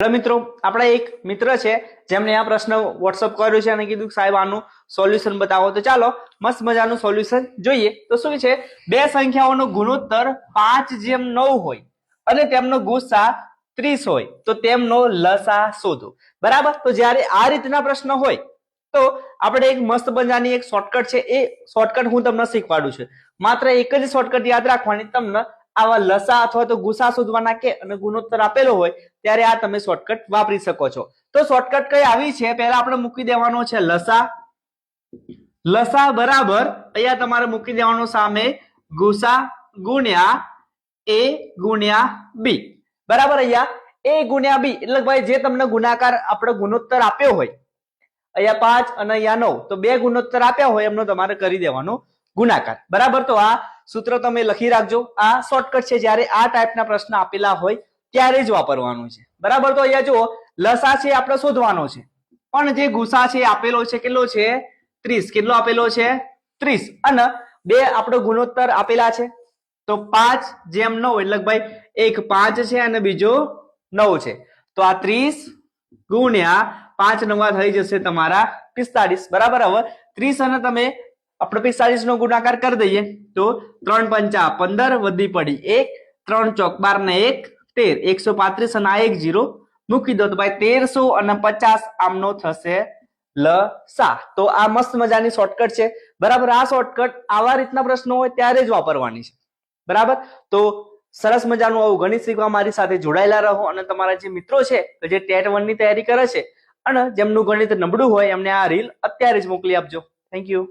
Hello મિત્રો, આપણા એક મિત્ર છે જેમને આ પ્રશ્ન વોટ્સઅપ કર્યો છે અને કીધું કે સાહેબ આનું સોલ્યુશન બતાવો. તો ચાલો મસ્ત મજાનું સોલ્યુશન જોઈએ. તો શું છે, બે સંખ્યાઓનો ગુણોત્તર 5:9 હોય અને તેમનો ગુસા 30 હોય તો તેમનો લસા શોધો. બરાબર. તો જ્યારે આ રીતના પ્રશ્ન હોય તો આપણે એક મસ્ત મજાની એક શોર્ટકટ છે, એ શોર્ટકટ હું તમને શીખવાડું છું. માત્ર એક જ શોર્ટકટ યાદ રાખવાની. તમને આવા લસા અથવા તો ગુસા શોધવાના કે અને ગુણોત્તર આપેલો હોય ત્યારે આ તમે શોર્ટકટ વાપરી શકો છો. તો શોર્ટકટ કઈ આવી છે, પહેલા આપણે મૂકી દેવાનો છે લસા. લસા બરાબર અહીંયા તમારે મૂકી દેવાનો સામે ગુસા ગુણ્યા a ગુણ્યા b. બરાબર. અહીંયા a ગુણ્યા b એટલે ભાઈ જે તમને ગુણાકાર આપણે ગુણોત્તર આપ્યો હોય, અહીંયા 5 અને અહીંયા 9, તો બે ગુણોત્તર આપ્યા હોય એમનો તમારે કરી દેવાનો ગુણાકાર. બરાબર. તો આ સૂત્ર તમે લખી રાખજો. આ શોર્ટકટ છે, જ્યારે આ ટાઈપના પ્રશ્ન આપેલા હોય ત્યારે જ વાપરવાનું છે. બરાબર. તો અહીંયા જુઓ, લસા છે આપણે શોધવાનો છે, પણ જે ગુસા છે આપેલો છે કેટલો છે 30. કેટલો આપેલો છે 30 અને બે આપણો ગુણોત્તર આપેલા છે. તો 5:9 એટલે ભાઈ એક 5 છે અને બીજો 9 છે. તો આ 30 ગુણ્યા 5 9 થઈ જશે તમારા 45. બરાબર. હવે 30 અને તમે આપણે 45 નો ગુણાકાર કરી દઈએ તો 3 5 15 વધી પડી 1, 3 ચોક 12 ને 1 13, 135 અને આ 1 0 મૂકી દો તો ભાઈ 1350 આમનો થશે લસા. તો આ મસ્ત મજાની શોર્ટકટ છે. બરાબર. આ શોર્ટકટ આવા રીતના પ્રશ્નો હોય ત્યારે જ વાપરવાની છે. બરાબર. તો સરસ મજાનું આવું ગણિત શીખવા મારી સાથે જોડાયેલા રહો અને તમારા જે મિત્રો છે જે ટેટ 1 ની તૈયારી કરે છે અને જેમનું ગણિત નબળું હોય એમને આ રીલ અત્યારે જ મોકલી આપજો. Thank you.